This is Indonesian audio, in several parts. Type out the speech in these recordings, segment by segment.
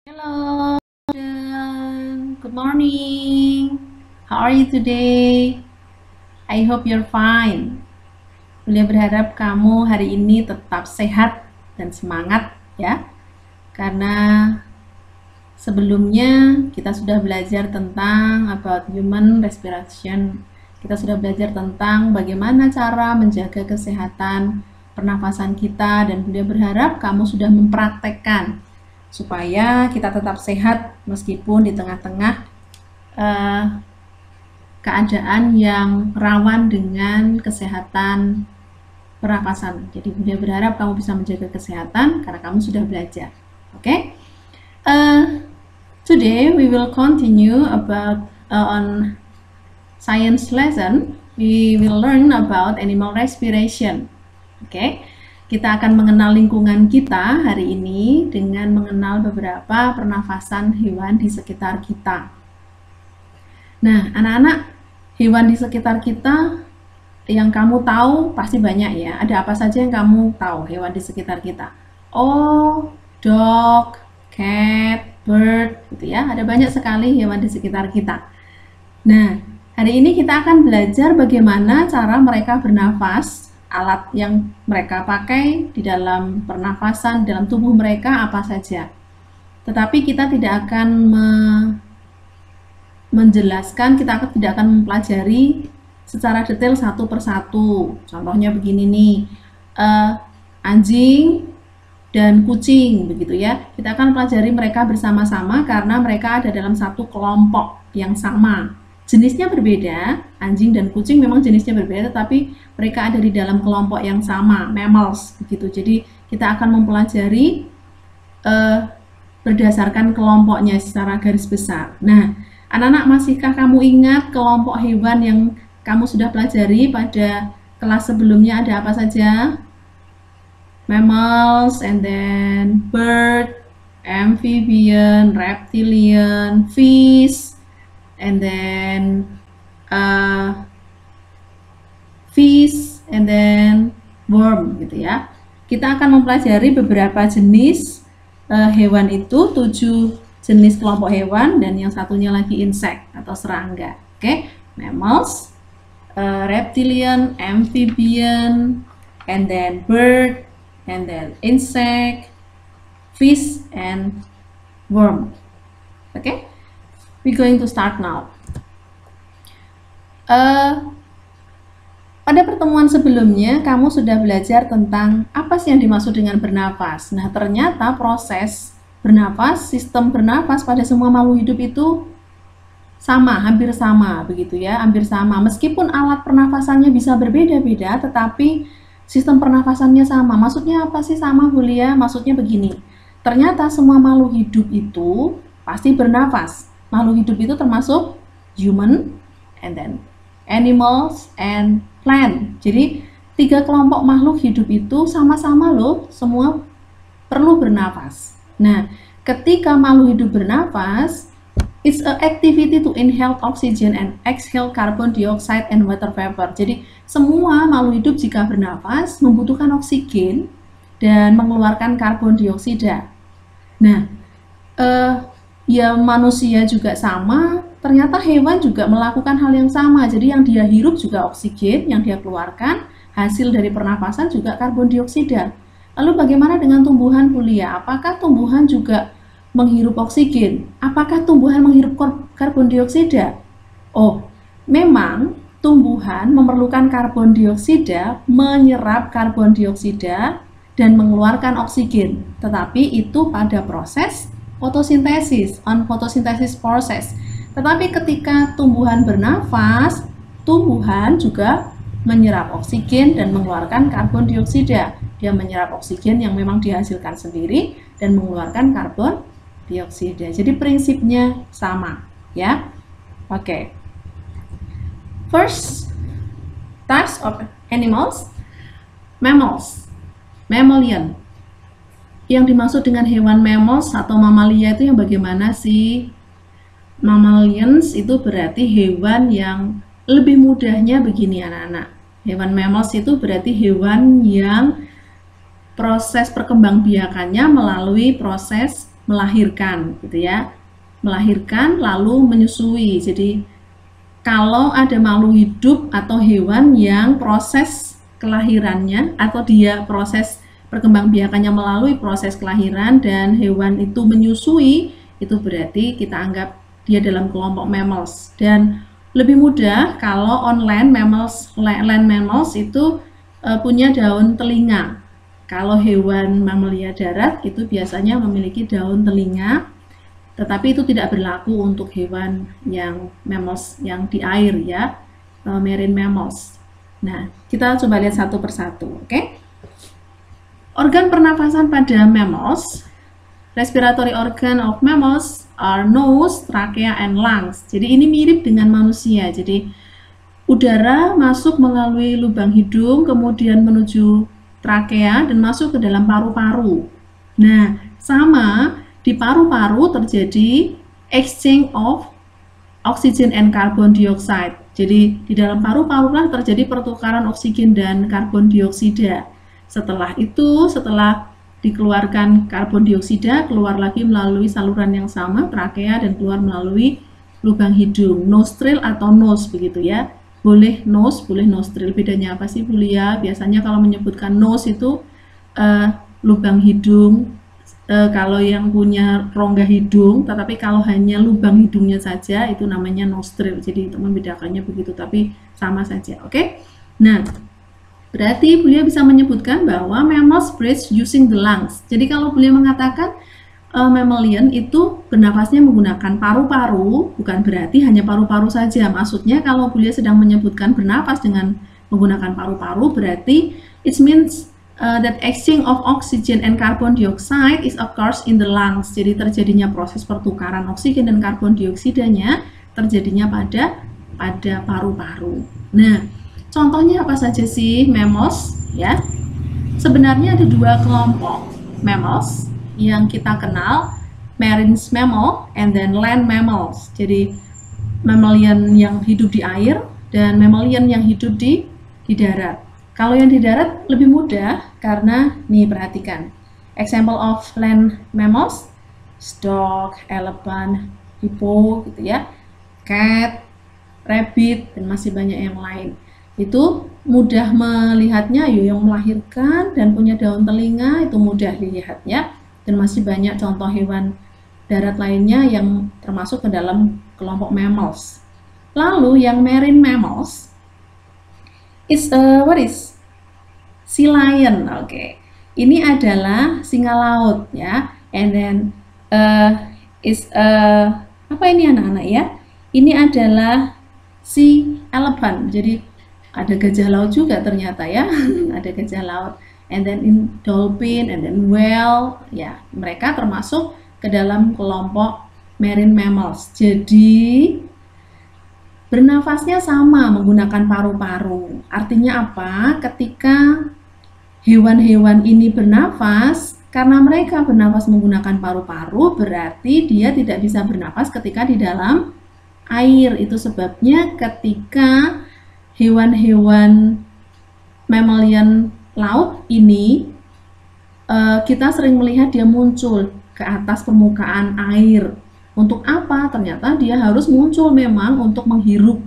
Hello, student. Good morning. How are you today? I hope you're fine. Bunda berharap kamu hari ini tetap sehat dan semangat ya. Karena sebelumnya kita sudah belajar tentang about human respiration. Kita sudah belajar tentang bagaimana cara menjaga kesehatan pernafasan kita, dan Bunda berharap kamu sudah mempraktekkan supaya kita tetap sehat meskipun di tengah-tengah keadaan yang rawan dengan kesehatan pernafasan. Jadi Bunda berharap kamu bisa menjaga kesehatan karena kamu sudah belajar. Oke? Today we will continue about on science lesson. We will learn about animal respiration. Oke? Kita akan mengenal lingkungan kita hari ini dengan mengenal beberapa pernafasan hewan di sekitar kita. Nah, anak-anak, hewan di sekitar kita yang kamu tahu pasti banyak ya. Ada apa saja yang kamu tahu hewan di sekitar kita? Oh, dog, cat, bird, gitu ya. Ada banyak sekali hewan di sekitar kita. Nah, hari ini kita akan belajar bagaimana cara mereka bernafas. Alat yang mereka pakai di dalam pernafasan, dalam tubuh mereka apa saja. Tetapi kita tidak akan menjelaskan, kita tidak akan mempelajari secara detail satu persatu. Contohnya begini nih, anjing dan kucing, begitu ya. Kita akan pelajari mereka bersama-sama karena mereka ada dalam satu kelompok yang sama. Jenisnya berbeda, anjing dan kucing memang jenisnya berbeda, tapi mereka ada di dalam kelompok yang sama, mammals, begitu. Jadi kita akan mempelajari berdasarkan kelompoknya secara garis besar. Nah, anak-anak, masihkah kamu ingat kelompok hewan yang kamu sudah pelajari pada kelas sebelumnya ada apa saja? Mammals, and then bird, amphibian, reptilian, fish, and then fish, and then worm, gitu ya. Kita akan mempelajari beberapa jenis hewan itu, 7 jenis kelompok hewan, dan yang satunya lagi insect atau serangga. Oke, mammals, reptilian, amphibian, and then bird, and then insect, fish, and worm. Oke. We're going to start now. Pada pertemuan sebelumnya, kamu sudah belajar tentang apa sih yang dimaksud dengan bernafas. Nah, ternyata proses bernafas, sistem bernafas pada semua makhluk hidup itu sama, hampir sama, begitu ya, hampir sama. Meskipun alat pernafasannya bisa berbeda-beda, tetapi sistem pernafasannya sama. Maksudnya apa sih sama, Bulia? Maksudnya begini, ternyata semua makhluk hidup itu pasti bernafas. Makhluk hidup itu termasuk human, and then animals, and plant. Jadi 3 kelompok makhluk hidup itu sama-sama loh, semua perlu bernafas. Nah, ketika makhluk hidup bernafas, it's an activity to inhale oxygen and exhale carbon dioxide and water vapor. Jadi semua makhluk hidup jika bernafas membutuhkan oksigen dan mengeluarkan karbon dioksida. Nah, ya manusia juga sama, ternyata hewan juga melakukan hal yang sama. Jadi yang dia hirup juga oksigen, yang dia keluarkan hasil dari pernafasan juga karbon dioksida. Lalu bagaimana dengan tumbuhan, Bulia? Apakah tumbuhan juga menghirup oksigen? Apakah tumbuhan menghirup karbon dioksida? Oh, memang tumbuhan memerlukan karbon dioksida, menyerap karbon dioksida, dan mengeluarkan oksigen. Tetapi itu pada proses fotosintesis, on photosynthesis process. Tetapi ketika tumbuhan bernafas, tumbuhan juga menyerap oksigen dan mengeluarkan karbon dioksida. Dia menyerap oksigen yang memang dihasilkan sendiri dan mengeluarkan karbon dioksida. Jadi prinsipnya sama, ya. Oke. First, types of animals, mammals, mammalian. Yang dimaksud dengan hewan mammals atau mamalia itu yang bagaimana sih? Mammalians itu berarti hewan yang lebih mudahnya begini anak-anak. Hewan mammals itu berarti hewan yang proses perkembangbiakannya melalui proses melahirkan gitu ya. Melahirkan lalu menyusui. Jadi kalau ada makhluk hidup atau hewan yang proses kelahirannya atau dia proses perkembangbiakannya melalui proses kelahiran dan hewan itu menyusui, itu berarti kita anggap dia dalam kelompok mammals. Dan lebih mudah kalau on land mammals itu punya daun telinga. Kalau hewan mamalia darat itu biasanya memiliki daun telinga, tetapi itu tidak berlaku untuk hewan yang mammals yang di air ya, marine mammals. Nah, kita coba lihat satu persatu, oke? Organ pernafasan pada mammals, respiratory organ of mammals are nose, trachea, and lungs. Jadi ini mirip dengan manusia. Jadi udara masuk melalui lubang hidung, kemudian menuju trakea dan masuk ke dalam paru-paru. Nah, sama di paru-paru terjadi exchange of oxygen and carbon dioxide. Jadi di dalam paru-paru lah terjadi pertukaran oksigen dan karbon dioksida. Setelah itu, setelah dikeluarkan karbon dioksida, keluar lagi melalui saluran yang sama, trakea, dan keluar melalui lubang hidung, nostril atau nose begitu ya. Boleh nose, boleh nostril. Bedanya apa sih Bu Lia? Biasanya kalau menyebutkan nose itu lubang hidung, kalau yang punya rongga hidung, tetapi kalau hanya lubang hidungnya saja itu namanya nostril. Jadi untuk membedakannya begitu, tapi sama saja, oke? Nah, berarti Bu Lia bisa menyebutkan bahwa mammals breathe using the lungs. Jadi kalau Bu Lia mengatakan mammalian itu bernafasnya menggunakan paru-paru, bukan berarti hanya paru-paru saja. Maksudnya kalau Bu Lia sedang menyebutkan bernafas dengan menggunakan paru-paru, berarti it means that exchange of oxygen and carbon dioxide is occurs in the lungs. Jadi terjadinya proses pertukaran oksigen dan karbon dioksidanya terjadinya pada paru-paru. Nah, contohnya apa saja sih mammals ya? Sebenarnya ada dua kelompok mammals yang kita kenal, marine mammal and then land mammals. Jadi mammalian yang hidup di air dan mammalian yang hidup di darat. Kalau yang di darat lebih mudah karena nih perhatikan. Example of land mammals, dog, elephant, hippo gitu ya, cat, rabbit, dan masih banyak yang lain. Itu mudah melihatnya, yang melahirkan dan punya daun telinga itu mudah dilihatnya. Dan masih banyak contoh hewan darat lainnya yang termasuk ke dalam kelompok mammals. Lalu yang marine mammals is what is sea lion, oke. Ini adalah singa laut ya. And then is apa ini anak-anak ya? Ini adalah sea elephant. Jadi ada gajah laut juga ternyata ya. Ada gajah laut. And then in dolphin, and then whale, ya mereka termasuk ke dalam kelompok marine mammals. Jadi bernafasnya sama menggunakan paru-paru. Artinya apa? Ketika hewan-hewan ini bernafas, karena mereka bernafas menggunakan paru-paru, berarti dia tidak bisa bernafas ketika di dalam air. Itu sebabnya ketika hewan-hewan mammalian laut ini kita sering melihat dia muncul ke atas permukaan air. Untuk apa? Ternyata dia harus muncul memang untuk menghirup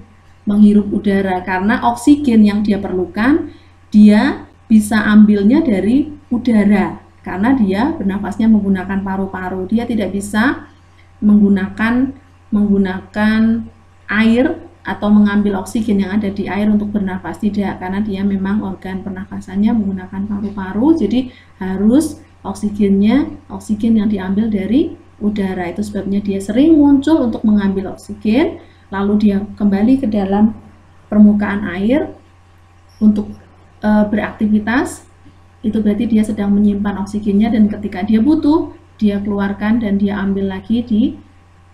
udara, karena oksigen yang dia perlukan dia bisa ambilnya dari udara karena dia bernafasnya menggunakan paru-paru. Dia tidak bisa menggunakan air atau mengambil oksigen yang ada di air untuk bernafas, tidak, karena dia memang organ pernafasannya menggunakan paru-paru. Jadi harus oksigen yang diambil dari udara. Itu sebabnya dia sering muncul untuk mengambil oksigen, lalu dia kembali ke dalam permukaan air untuk beraktivitas. Itu berarti dia sedang menyimpan oksigennya, dan ketika dia butuh, dia keluarkan dan dia ambil lagi di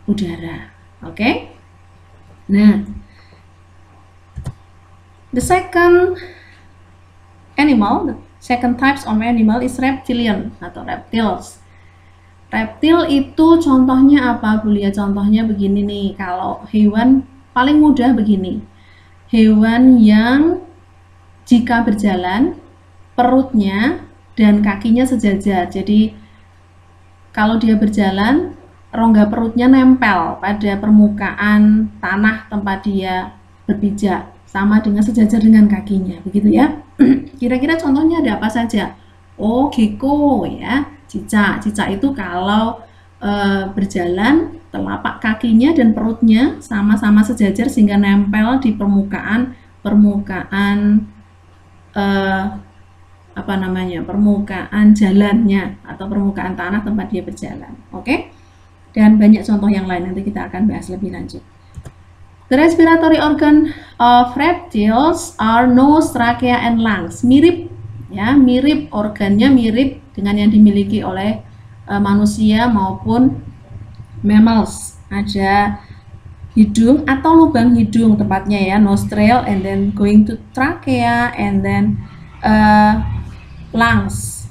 udara. Oke? Nah, the second types of animal is reptilian atau reptiles. Reptil itu contohnya apa Bu Lia? Contohnya begini nih, kalau hewan paling mudah begini. Hewan yang jika berjalan perutnya dan kakinya sejajar. Jadi Kalau dia berjalan, rongga perutnya nempel pada permukaan tanah tempat dia berpijak, sama dengan sejajar dengan kakinya, begitu ya. Kira-kira contohnya ada apa saja? Oh, gecko ya, cicak. Cicak itu kalau berjalan, telapak kakinya dan perutnya sama-sama sejajar sehingga nempel di permukaan permukaan jalannya atau permukaan tanah tempat dia berjalan. Oke? Dan banyak contoh yang lain, nanti kita akan bahas lebih lanjut. The respiratory organ of reptiles are nose, trachea, and lungs. Mirip ya, mirip organnya mirip dengan yang dimiliki oleh manusia maupun mammals. Ada hidung atau lubang hidung tepatnya ya, nostril, and then going to trachea, and then lungs.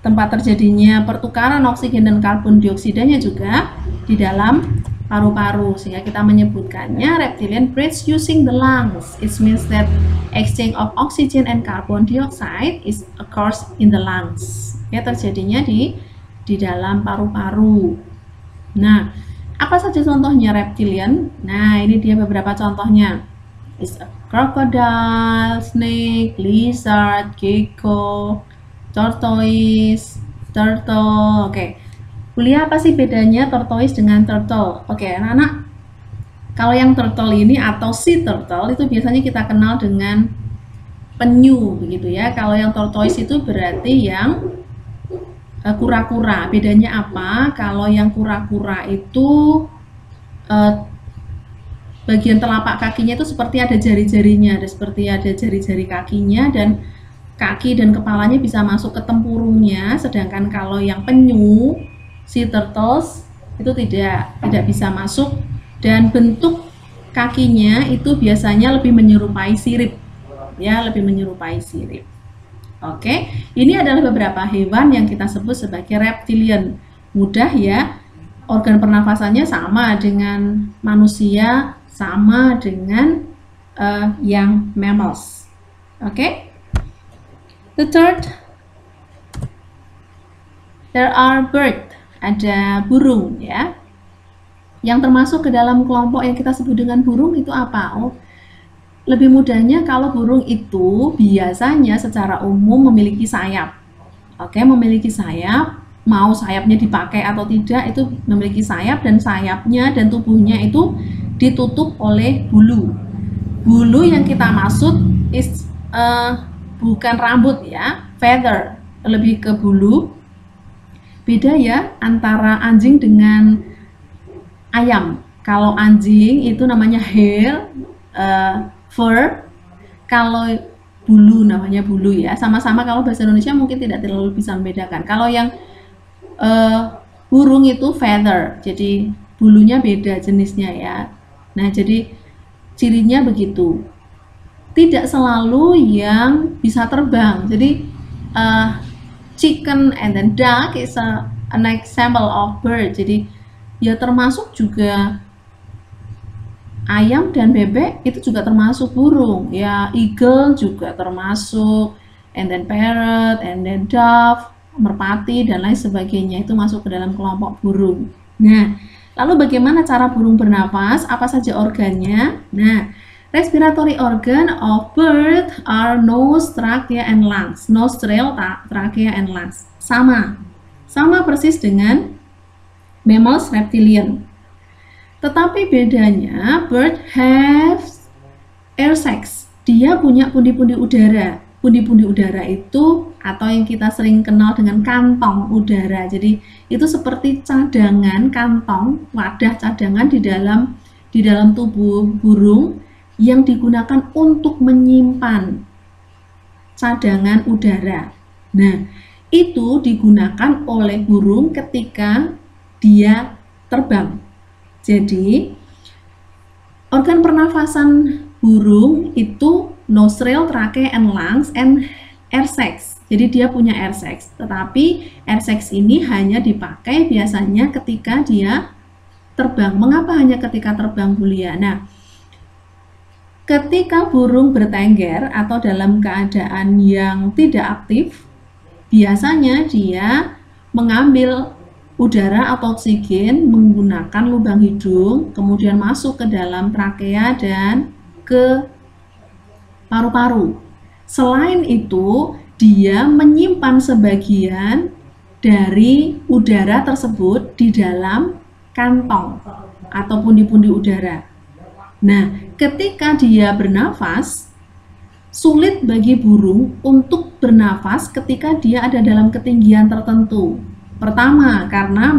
Tempat terjadinya pertukaran oksigen dan karbon dioksidanya juga di dalam paru-paru, sehingga kita menyebutkannya reptilian breathes using the lungs. It means that exchange of oxygen and carbon dioxide is occurs in the lungs. Ya, terjadinya di dalam paru-paru. Nah, apa saja contohnya reptilian? Nah, ini dia beberapa contohnya. Is a crocodile, snake, lizard, gecko, tortoise, turtle. Oke. Kuliah apa sih bedanya tortoise dengan turtle? Oke, anak-anak. Kalau yang turtle ini atau sea turtle itu biasanya kita kenal dengan penyu begitu ya. Kalau yang tortoise itu berarti yang kura-kura. Bedanya apa? Kalau yang kura-kura itu bagian telapak kakinya itu seperti ada jari-jarinya, seperti ada jari-jari kakinya, dan kaki dan kepalanya bisa masuk ke tempurungnya. Sedangkan kalau yang penyu, sea turtles itu tidak bisa masuk, dan bentuk kakinya itu biasanya lebih menyerupai sirip ya, lebih menyerupai sirip. Oke, ini adalah beberapa hewan yang kita sebut sebagai reptilian. Mudah ya, organ pernafasannya sama dengan manusia, sama dengan yang mammals. Oke. The third, there are bird. Ada burung ya. Yang termasuk ke dalam kelompok yang kita sebut dengan burung itu apa? Oh, lebih mudahnya kalau burung itu biasanya secara umum memiliki sayap. Oke, memiliki sayap, mau sayapnya dipakai atau tidak itu memiliki sayap, dan sayapnya dan tubuhnya itu ditutup oleh bulu. Bulu yang kita maksud is bukan rambut ya, feather, lebih ke bulu. Beda ya antara anjing dengan ayam. Kalau anjing itu namanya hair, fur. Kalau bulu namanya bulu ya. Sama-sama kalau bahasa Indonesia mungkin tidak terlalu bisa membedakan. Kalau yang burung itu feather, jadi bulunya beda jenisnya ya. Nah, jadi cirinya begitu. Tidak selalu yang bisa terbang. Jadi chicken and then duck is an example of bird. Jadi ya termasuk juga ayam dan bebek itu juga termasuk burung. Ya, eagle juga termasuk, and then parrot, and then dove, merpati dan lain sebagainya itu masuk ke dalam kelompok burung. Nah, lalu bagaimana cara burung bernafas? Apa saja organnya? Nah, respiratory organ of bird are nose, trachea, and lungs. Nostril, trachea, and lungs. Sama persis dengan mammals reptilian. Tetapi bedanya, bird have air sacs. Dia punya pundi-pundi udara. Pundi-pundi udara itu atau yang kita sering kenal dengan kantong udara. Jadi itu seperti cadangan, kantong, wadah cadangan di dalam tubuh burung yang digunakan untuk menyimpan cadangan udara. Nah, itu digunakan oleh burung ketika dia terbang. Jadi, organ pernafasan burung itu nostril, trachea, and lungs, and air sacs. Jadi dia punya air sacs, tetapi air sacs ini hanya dipakai biasanya ketika dia terbang. Mengapa hanya ketika terbang, Bulia? Nah, ketika burung bertengger atau dalam keadaan yang tidak aktif, biasanya dia mengambil udara atau oksigen menggunakan lubang hidung, kemudian masuk ke dalam trakea dan ke paru-paru. Selain itu, dia menyimpan sebagian dari udara tersebut di dalam kantong ataupun di pundi udara. Nah, ketika dia bernafas, sulit bagi burung untuk bernafas ketika dia ada dalam ketinggian tertentu. Pertama, karena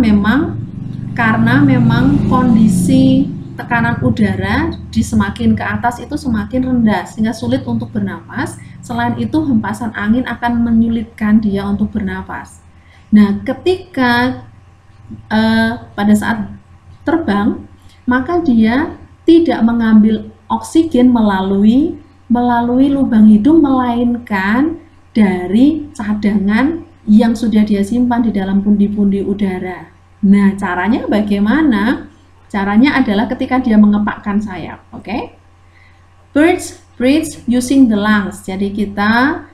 memang kondisi tekanan udara di semakin ke atas itu semakin rendah sehingga sulit untuk bernafas. Selain itu, hempasan angin akan menyulitkan dia untuk bernafas. Nah, ketika pada saat terbang, maka dia tidak mengambil oksigen melalui lubang hidung, melainkan dari cadangan yang sudah dia simpan di dalam pundi-pundi udara. Nah, caranya bagaimana? Caranya adalah ketika dia mengepakkan sayap, oke? Birds breathe using the lungs. Jadi kita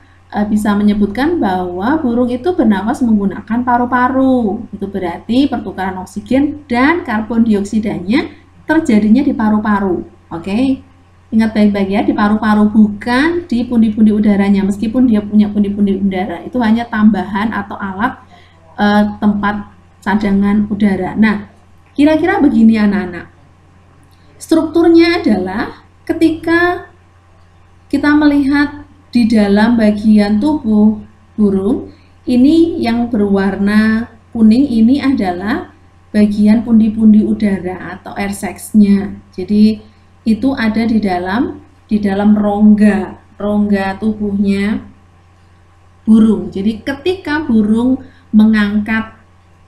bisa menyebutkan bahwa burung itu bernafas menggunakan paru-paru. Itu berarti pertukaran oksigen dan karbon dioksidanya terjadinya di paru-paru, oke? Ingat baik-baik ya, di paru-paru, bukan di pundi-pundi udaranya. Meskipun dia punya pundi-pundi udara, itu hanya tambahan atau alat tempat cadangan udara. Nah, kira-kira begini anak-anak. Strukturnya adalah ketika kita melihat di dalam bagian tubuh burung, ini yang berwarna kuning ini adalah bagian pundi-pundi udara atau air sacs-nya. Jadi itu ada di dalam rongga tubuhnya burung. Jadi ketika burung mengangkat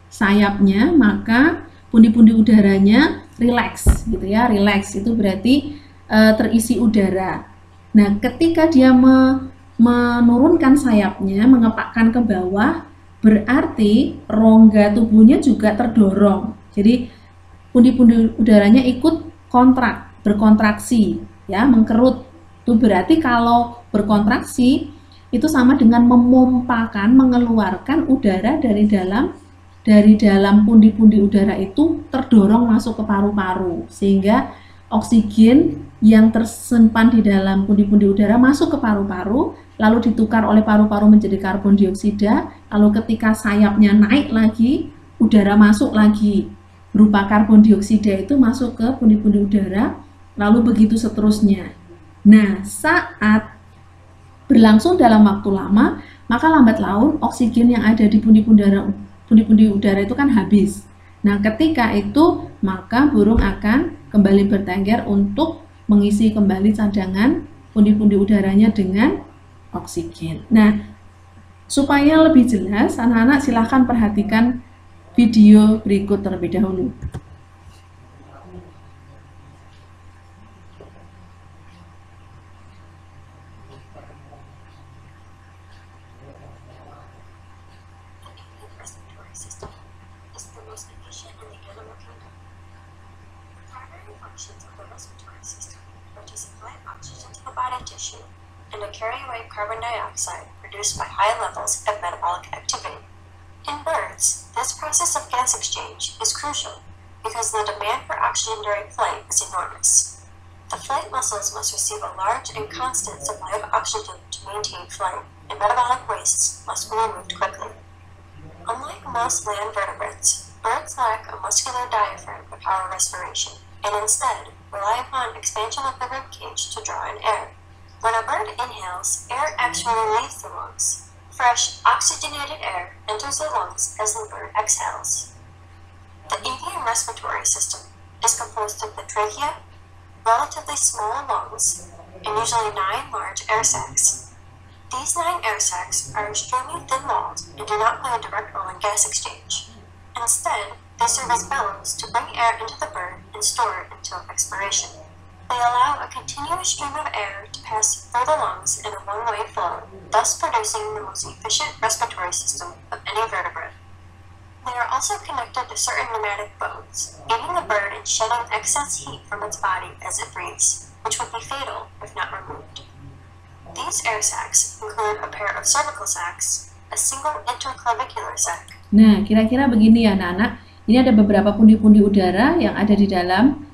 sayapnya, maka pundi-pundi udaranya rileks gitu ya. Rileks itu berarti terisi udara. Nah, ketika dia menurunkan sayapnya, mengepakkan ke bawah, berarti rongga tubuhnya juga terdorong. Jadi pundi-pundi udaranya ikut berkontraksi ya, mengkerut. Itu berarti kalau berkontraksi itu sama dengan memompakan, mengeluarkan udara dari dalam pundi-pundi udara itu terdorong masuk ke paru-paru, sehingga oksigen yang tersimpan di dalam pundi-pundi udara masuk ke paru-paru, lalu ditukar oleh paru-paru menjadi karbon dioksida, lalu ketika sayapnya naik lagi, udara masuk lagi berupa karbon dioksida itu masuk ke pundi-pundi udara, lalu begitu seterusnya. Nah, saat berlangsung dalam waktu lama, maka lambat laun oksigen yang ada di pundi-pundi udara itu kan habis. Nah, ketika itu maka burung akan kembali bertengger untuk mengisi kembali cadangan pundi-pundi udaranya dengan oksigen. Nah, supaya lebih jelas, anak-anak silahkan perhatikan video berikut terlebih dahulu. And to carry away carbon dioxide produced by high levels of metabolic activity. In birds, this process of gas exchange is crucial because the demand for oxygen during flight is enormous. The flight muscles must receive a large and constant supply of oxygen to maintain flight, and metabolic wastes must be removed quickly. Unlike most land vertebrates, birds lack a muscular diaphragm to power respiration, and instead rely upon expansion of the rib cage to draw in air. When a bird inhales, air actually leaves the lungs. Fresh, oxygenated air enters the lungs as the bird exhales. The avian respiratory system is composed of the trachea, relatively small lungs, and usually 9 large air sacs. These 9 air sacs are extremely thin-walled and do not play a direct role in gas exchange. Instead, they serve as bellows to bring air into the bird and store it until expiration. They allow a continuous stream of air to pass through the lungs in a one-way flow, thus producing the most efficient respiratory system of any vertebrate. They are also connected to certain pneumatic bones, aiding the bird in shedding excess heat from its body as it breathes, which would be fatal if not removed. These air sacs include a pair of cervical sacs, a single interclavicular sac, Nah, kira-kira begini ya anak-anak. Ini ada beberapa pundi-pundi udara yang ada di dalam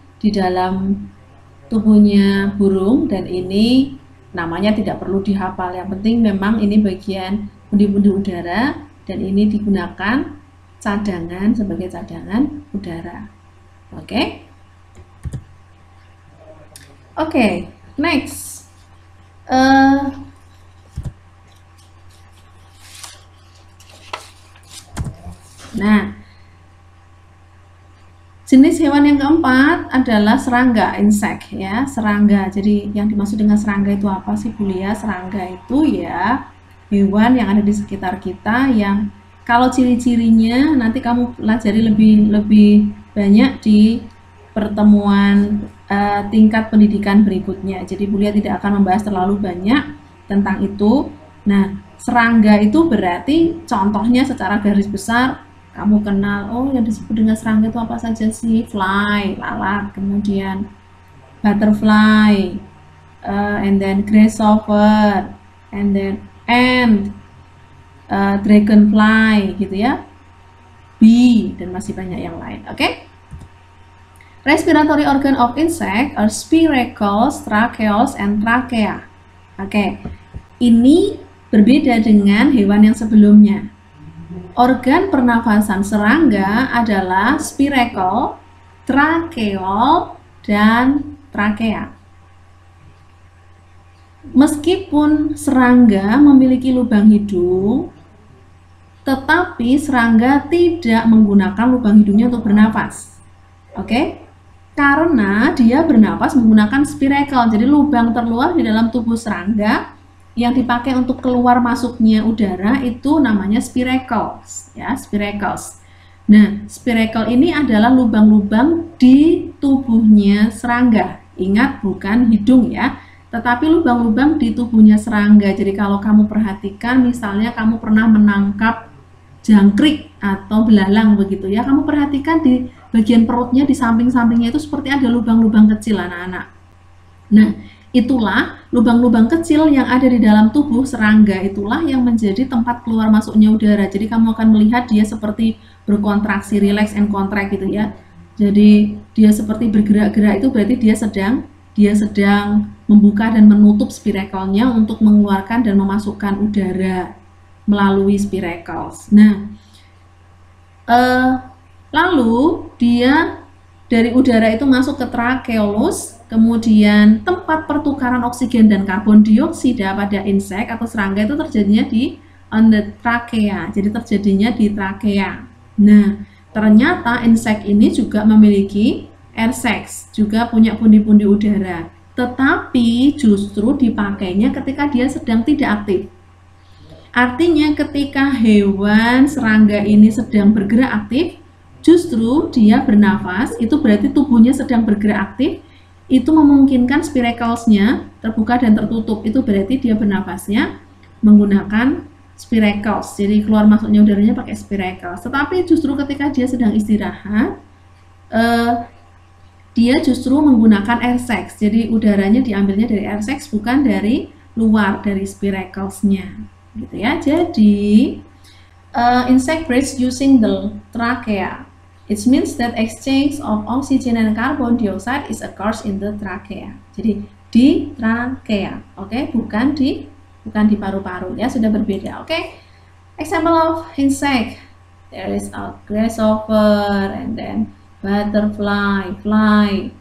tubuhnya burung, dan ini namanya tidak perlu dihafal. Yang penting memang ini bagian pundi-pundi udara dan ini digunakan cadangan sebagai cadangan udara. Oke. Oke, next. Nah, jenis hewan yang keempat adalah serangga, insect ya, serangga. Jadi yang dimaksud dengan serangga itu apa sih Bu Lia? Serangga itu ya hewan yang ada di sekitar kita yang kalau ciri-cirinya nanti kamu pelajari lebih banyak di pertemuan tingkat pendidikan berikutnya. Jadi Bu Lia tidak akan membahas terlalu banyak tentang itu. Nah, serangga itu berarti contohnya secara garis besar kamu kenal, oh yang disebut dengan serangga itu apa saja sih? Fly, lalat, kemudian butterfly, and then grasshopper, and then ant, dragonfly, gitu ya, bee, dan masih banyak yang lain. Oke? Respiratory organ of insect are spiracles, tracheoles, and trachea. Oke, ini berbeda dengan hewan yang sebelumnya. Organ pernafasan serangga adalah spiracle, tracheol, dan trachea. Meskipun serangga memiliki lubang hidung, tetapi serangga tidak menggunakan lubang hidungnya untuk bernafas. Oke? Karena dia bernafas menggunakan spiracle. Jadi lubang terluar di dalam tubuh serangga yang dipakai untuk keluar masuknya udara itu namanya spiracles ya, spiracles. Nah, spiracle ini adalah lubang-lubang di tubuhnya serangga. Ingat, bukan hidung ya, tetapi lubang-lubang di tubuhnya serangga. Jadi kalau kamu perhatikan, misalnya kamu pernah menangkap jangkrik atau belalang begitu ya, kamu perhatikan di bagian perutnya, di samping-sampingnya itu seperti ada lubang-lubang kecil anak-anak. Nah, itulah lubang-lubang kecil yang ada di dalam tubuh serangga, itulah yang menjadi tempat keluar masuknya udara. Jadi kamu akan melihat dia seperti berkontraksi, relax and contract gitu ya. Jadi dia seperti bergerak-gerak, itu berarti dia sedang membuka dan menutup spiracle-nya untuk mengeluarkan dan memasukkan udara melalui spiracles. Nah, lalu dia dari udara itu masuk ke tracheolus. Kemudian tempat pertukaran oksigen dan karbon dioksida pada insek atau serangga itu terjadinya di on the trachea. Jadi terjadinya di trachea. Nah, ternyata insek ini juga memiliki air sacs, juga punya pundi-pundi udara. Tetapi justru dipakainya ketika dia sedang tidak aktif. Artinya ketika hewan serangga ini sedang bergerak aktif, justru dia bernafas, itu berarti tubuhnya sedang bergerak aktif. Itu memungkinkan spiracles-nya terbuka dan tertutup. Itu berarti dia bernafasnya menggunakan spiracles. Jadi keluar masuknya udaranya pakai spiracles. Tetapi justru ketika dia sedang istirahat, dia justru menggunakan air sacs. Jadi udaranya diambilnya dari air sacs, bukan dari luar, dari spiracles-nya. Gitu ya. Jadi insect breathes using the trachea. It means that exchange of oxygen and carbon dioxide is occurs in the trachea. Jadi di trachea, oke, bukan di paru-paru ya, sudah berbeda. Oke. Example of insect. There is a grasshopper, and then butterfly, fly,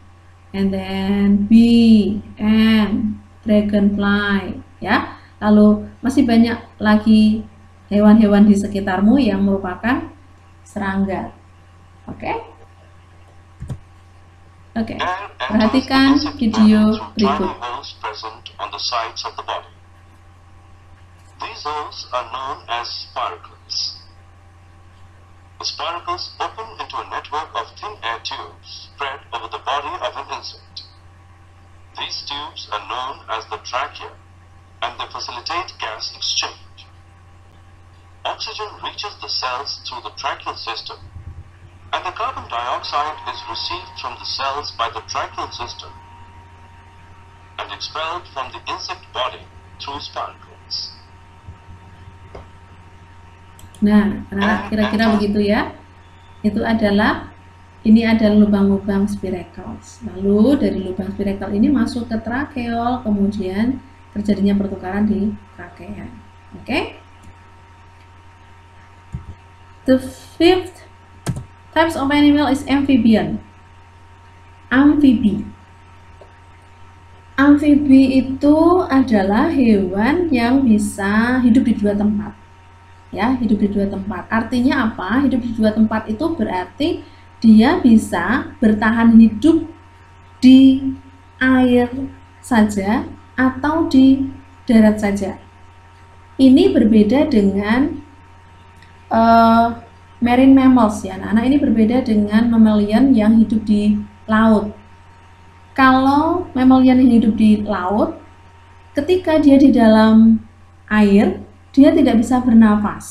and then bee, and dragonfly ya. Lalu masih banyak lagi hewan-hewan di sekitarmu yang merupakan serangga. Oke. Perhatikan video berikut. These holes are known as spiracles. The spiracles open into a network of thin air tubes spread over the body of an insect. These tubes are known as the trachea, and they facilitate gas exchange. Oxygen reaches the cells through the tracheal system, and the carbon dioxide is received from the cells by the tracheal system and expelled from the insect body through spiracles. Nah, kira-kira begitu ya. Ini adalah lubang-lubang spiracles. Lalu dari lubang spiracle ini masuk ke tracheol, kemudian terjadinya pertukaran di trakea. Oke? The fifth types of animal is amphibian. Amfibi. Amfibi itu adalah hewan yang bisa hidup di dua tempat. Ya, hidup di dua tempat. Artinya apa? Hidup di dua tempat itu berarti dia bisa bertahan hidup di air saja atau di darat saja. Ini berbeda dengan marine mammals ya. Nah, ini berbeda dengan mammalian yang hidup di laut. Kalau mammalian yang hidup di laut, ketika dia di dalam air, dia tidak bisa bernafas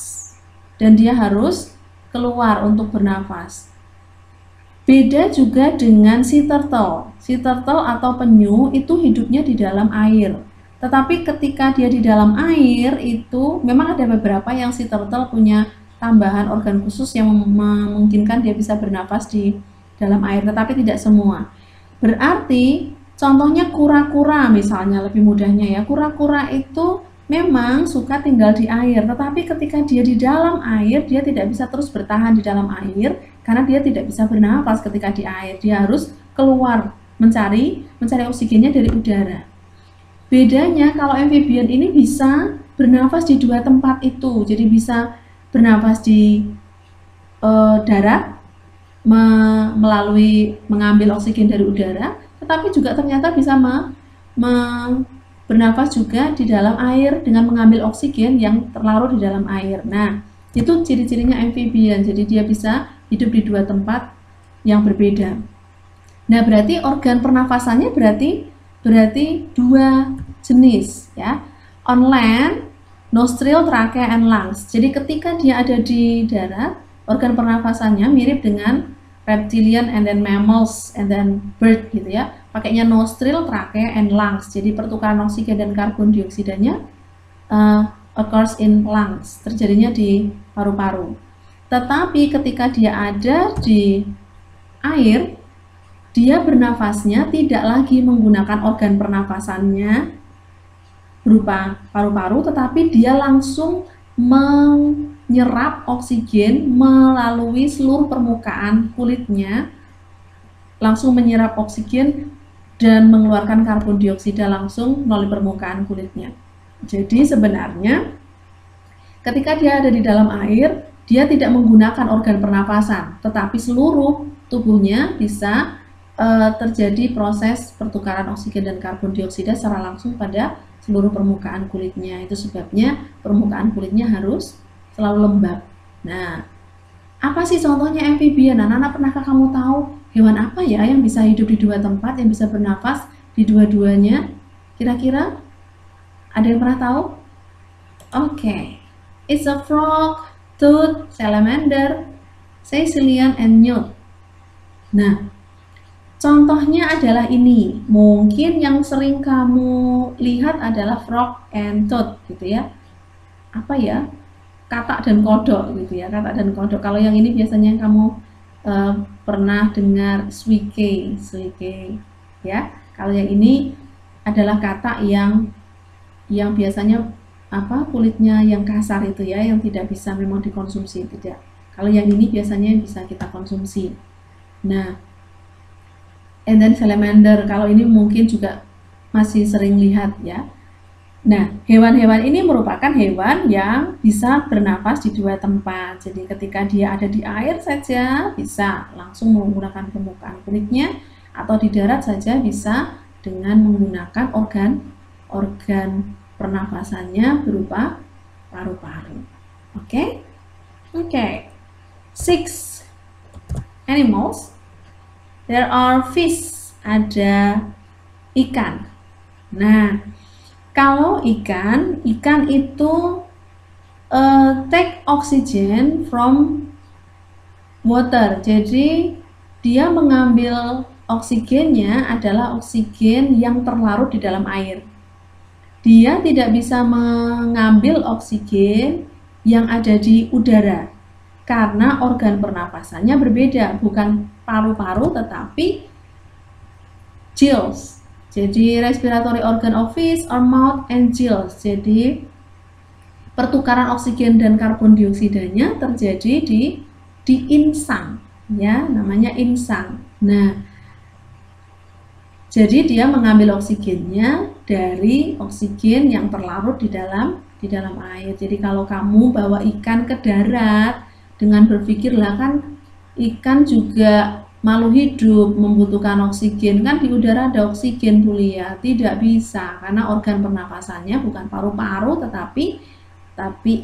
dan dia harus keluar untuk bernafas. Beda juga dengan sea turtle. Sea turtle atau penyu itu hidupnya di dalam air. Tetapi ketika dia di dalam air itu memang ada beberapa yang sea turtle punya tambahan organ khusus yang memungkinkan dia bisa bernafas di dalam air, tetapi tidak semua. Berarti contohnya kura-kura misalnya, lebih mudahnya ya, kura-kura itu memang suka tinggal di air, tetapi ketika dia di dalam air, dia tidak bisa terus bertahan di dalam air karena dia tidak bisa bernafas ketika di air. Dia harus keluar mencari oksigennya dari udara. Bedanya kalau amphibian ini bisa bernafas di dua tempat itu, jadi bisa bernafas di darat melalui mengambil oksigen dari udara, tetapi juga ternyata bisa bernafas juga di dalam air dengan mengambil oksigen yang terlarut di dalam air. Nah, itu ciri-cirinya amphibian. Jadi dia bisa hidup di dua tempat yang berbeda. Nah, berarti organ pernafasannya berarti dua jenis ya. On land, nostril, trachea, and lungs. Jadi ketika dia ada di darat, organ pernafasannya mirip dengan reptilian and then mammals and then bird gitu ya. Pakainya nostril, trachea, and lungs. Jadi pertukaran oksigen dan karbon dioksidanya occurs in lungs, terjadinya di paru-paru. Tetapi ketika dia ada di air, dia bernafasnya tidak lagi menggunakan organ pernafasannya berupa paru-paru, tetapi dia langsung menyerap oksigen melalui seluruh permukaan kulitnya, langsung menyerap oksigen dan mengeluarkan karbon dioksida langsung melalui permukaan kulitnya. Jadi sebenarnya ketika dia ada di dalam air, dia tidak menggunakan organ pernafasan, tetapi seluruh tubuhnya bisa terjadi proses pertukaran oksigen dan karbon dioksida secara langsung pada seluruh permukaan kulitnya. Itu sebabnya permukaan kulitnya harus selalu lembab. Nah, apa sih contohnya amphibian? Anak-anak, pernahkah kamu tahu hewan apa ya yang bisa hidup di dua tempat, yang bisa bernafas di dua-duanya? Kira-kira ada yang pernah tahu? Oke. It's a frog, toad, salamander, caecilian, and newt. Nah, contohnya adalah ini. Mungkin yang sering kamu lihat adalah frog and toad gitu ya. Apa ya? Katak dan kodok gitu ya. Katak dan kodok. Kalau yang ini biasanya kamu pernah dengar swike ya. Kalau yang ini adalah katak yang biasanya kulitnya yang kasar itu ya, yang tidak bisa memang dikonsumsi, tidak. Kalau yang ini biasanya bisa kita konsumsi. Nah, and then salamander, kalau ini mungkin juga masih sering lihat ya. Nah, hewan-hewan ini merupakan hewan yang bisa bernafas di dua tempat. Jadi ketika dia ada di air saja bisa langsung menggunakan permukaan kulitnya, atau di darat saja bisa dengan menggunakan organ pernafasannya berupa paru-paru. Oke? 6 animals. There are fish, ada ikan. Nah, kalau ikan itu take oxygen from water. Jadi dia mengambil oksigennya adalah oksigen yang terlarut di dalam air. Dia tidak bisa mengambil oksigen yang ada di udara. Karena organ pernapasannya berbeda, bukan paru-paru tetapi gills. Jadi respiratory organ of fish are mouth and gills. Jadi pertukaran oksigen dan karbon dioksidanya terjadi di insang, ya, namanya insang. Nah, jadi dia mengambil oksigennya dari oksigen yang terlarut di dalam air. Jadi kalau kamu bawa ikan ke darat dengan berpikir lah kan ikan juga makhluk hidup membutuhkan oksigen, kan di udara ada oksigen Bu Lia. Tidak bisa karena organ pernapasannya bukan paru-paru tetapi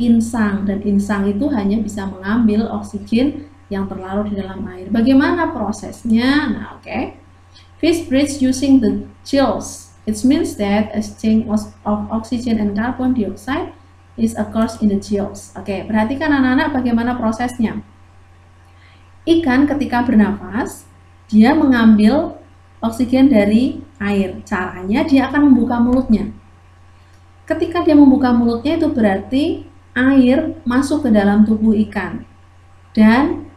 insang, dan insang itu hanya bisa mengambil oksigen yang terlarut di dalam air. Bagaimana prosesnya? Nah, oke. Fish breathes using the gills. It means that exchange of oxygen and carbon dioxide is occurs in the gills. Oke, perhatikan anak-anak bagaimana prosesnya. Ikan ketika bernafas, dia mengambil oksigen dari air. Caranya dia akan membuka mulutnya. Ketika dia membuka mulutnya itu berarti air masuk ke dalam tubuh ikan. Dan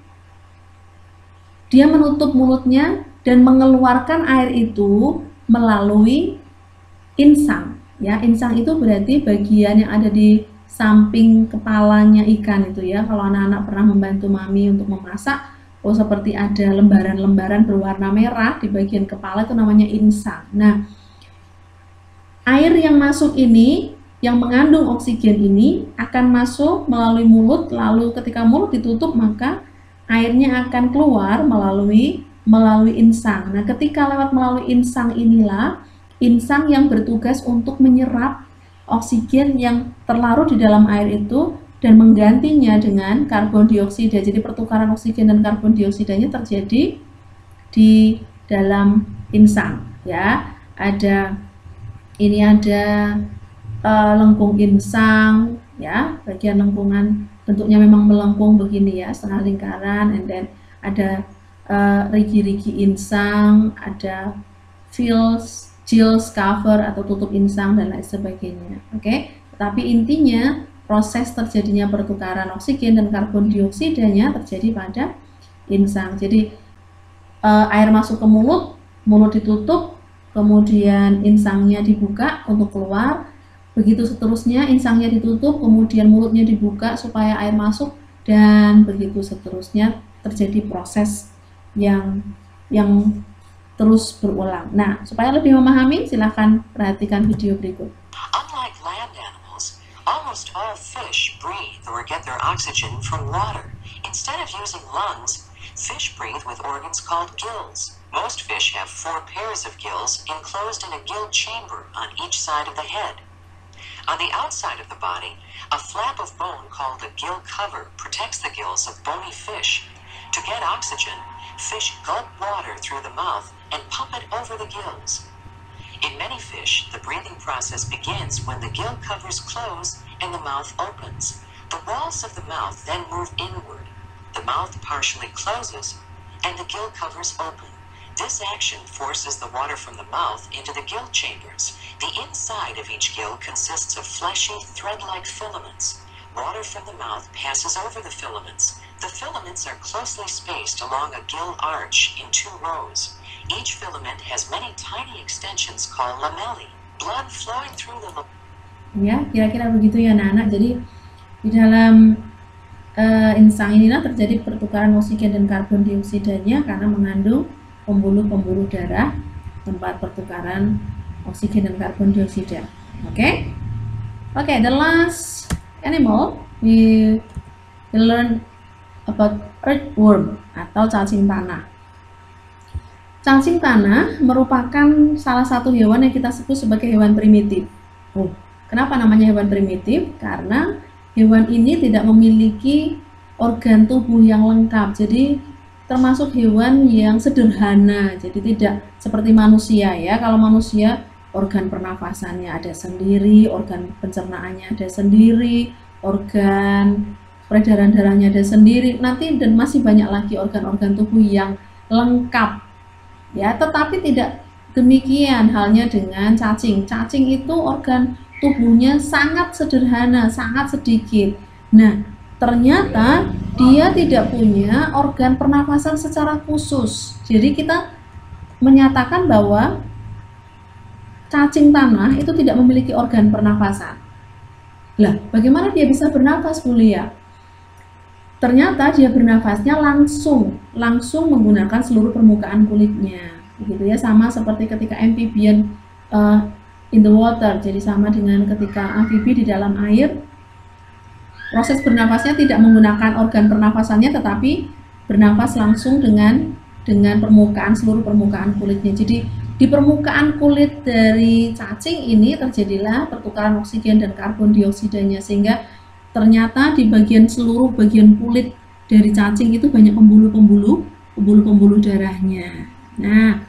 dia menutup mulutnya dan mengeluarkan air itu melalui insang. Ya, insang itu berarti bagian yang ada di samping kepalanya ikan itu ya. Kalau anak-anak pernah membantu mami untuk memasak, seperti ada lembaran-lembaran berwarna merah di bagian kepala itu namanya insang. Nah, air yang masuk ini, yang mengandung oksigen ini akan masuk melalui mulut, lalu ketika mulut ditutup maka airnya akan keluar melalui insang. Nah, ketika lewat melalui insang inilah, insang yang bertugas untuk menyerap oksigen yang terlarut di dalam air itu dan menggantinya dengan karbon dioksida. Jadi pertukaran oksigen dan karbon dioksidanya terjadi di dalam insang ya. Ini ada lengkung insang ya, bagian lengkungan bentuknya memang melengkung begini ya, setengah lingkaran, and then ada rigi-rigi insang, ada gills cover atau tutup insang dan lain sebagainya. Oke, tetapi intinya proses terjadinya pertukaran oksigen dan karbon dioksidanya terjadi pada insang. Jadi air masuk ke mulut, mulut ditutup, kemudian insangnya dibuka untuk keluar, begitu seterusnya insangnya ditutup, kemudian mulutnya dibuka supaya air masuk, dan begitu seterusnya terjadi proses yang terus berulang. Nah, supaya lebih memahami, silahkan perhatikan video berikut. Unlike land animals, almost all fish breathe or get their oxygen from water. Instead of using lungs, fish breathe with organs called gills. Most fish have 4 pairs of gills enclosed in a gill chamber on each side of the head. On the outside of the body, a flap of bone called a gill cover protects the gills of bony fish. To get oxygen, fish gulp water through the mouth and pump it over the gills. In many fish, the breathing process begins when the gill covers close and the mouth opens. The walls of the mouth then move inward. The mouth partially closes and the gill covers open. This action forces the water from the mouth into the gill chambers. The inside of each gill consists of fleshy, thread-like filaments. Water from the mouth passes over the filaments. The filaments are closely spaced along a gill arch in 2 rows. Each filament has many tiny extensions called lamellae. Blood flowing through the Ya, kira-kira begitu ya anak-anak. Jadi di dalam insang inilah terjadi pertukaran oksigen dan karbon dioksidanya karena mengandung pembuluh-pembuluh darah tempat pertukaran oksigen dan karbon dioksida. Oke, the last animal we learn about earthworm atau cacing tanah. Cacing tanah merupakan salah satu hewan yang kita sebut sebagai hewan primitif. Kenapa namanya hewan primitif? Karena hewan ini tidak memiliki organ tubuh yang lengkap. Jadi termasuk hewan yang sederhana, jadi tidak seperti manusia ya. Kalau manusia organ pernafasannya ada sendiri, organ pencernaannya ada sendiri, organ peredaran darahnya ada sendiri, nanti dan masih banyak lagi organ-organ tubuh yang lengkap ya. Tetapi tidak demikian halnya dengan cacing. Cacing itu organ tubuhnya sangat sederhana, sangat sedikit. Nah, ternyata dia tidak punya organ pernafasan secara khusus. Jadi kita menyatakan bahwa cacing tanah itu tidak memiliki organ pernafasan. Lah, bagaimana dia bisa bernafas, Bu Lia? Ternyata dia bernafasnya langsung menggunakan seluruh permukaan kulitnya. Begitu ya, sama seperti ketika amphibian in the water. Jadi sama dengan ketika amfibi di dalam air. Proses bernafasnya tidak menggunakan organ pernafasannya, tetapi bernafas langsung dengan seluruh permukaan kulitnya. Jadi di permukaan kulit dari cacing ini terjadilah pertukaran oksigen dan karbon dioksidanya, sehingga ternyata di seluruh bagian kulit dari cacing itu banyak pembuluh darahnya. Nah,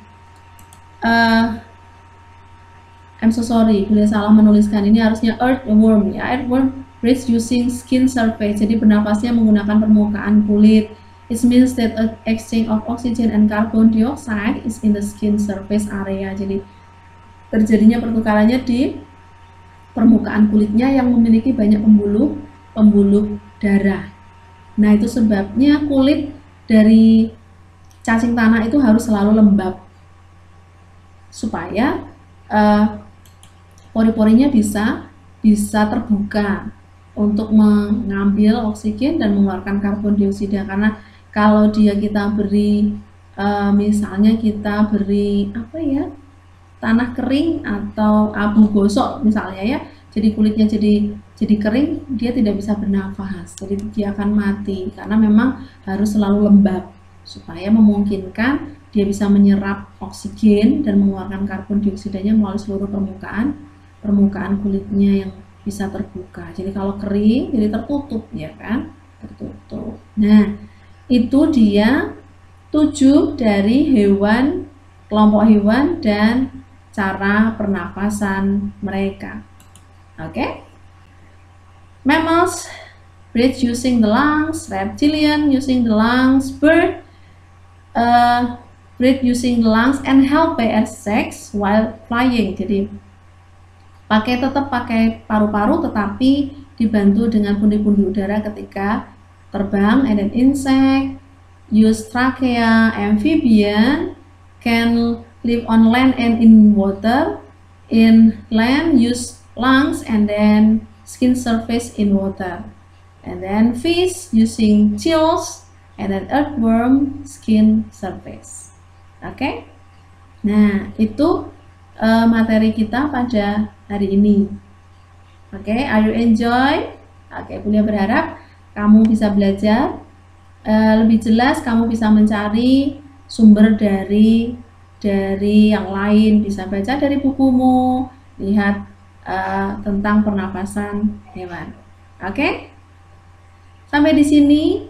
I'm so sorry, boleh salah menuliskan, ini harusnya earthworm ya. Earthworm breathes using skin surface, jadi bernafasnya menggunakan permukaan kulit. It means that an exchange of oxygen and carbon dioxide is in the skin surface area. Jadi terjadinya pertukarannya di permukaan kulitnya yang memiliki banyak pembuluh darah. Nah, itu sebabnya kulit dari cacing tanah itu harus selalu lembab supaya pori-porinya bisa terbuka untuk mengambil oksigen dan mengeluarkan karbon dioksida. Karena kalau kita beri misalnya kita beri tanah kering atau abu gosok misalnya ya, jadi kulitnya jadi kering, dia tidak bisa bernafas, jadi dia akan mati karena memang harus selalu lembab supaya memungkinkan dia bisa menyerap oksigen dan mengeluarkan karbon dioksidanya melalui seluruh permukaan kulitnya yang bisa terbuka. Jadi kalau kering jadi tertutup ya kan, tertutup. Nah, itu dia 7 dari kelompok hewan dan cara pernapasan mereka. Oke? Mammals breathe using the lungs, reptilian using the lungs, bird breathe using the lungs and help by air sacs while flying. Jadi tetap pakai paru-paru tetapi dibantu dengan pundi-pundi udara ketika terbang. And then insect use trachea. Amphibian can live on land and in water. In land use lungs and then skin surface in water. And then fish using gills and then earthworm skin surface. Oke? Nah, itu materi kita pada hari ini. Oke, are you enjoy? Oke, Bunda berharap kamu bisa belajar lebih jelas, kamu bisa mencari sumber dari yang lain, bisa baca dari bukumu, lihat tentang pernapasan hewan. Oke? Sampai di sini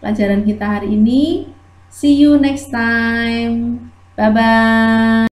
pelajaran kita hari ini. See you next time. Bye bye.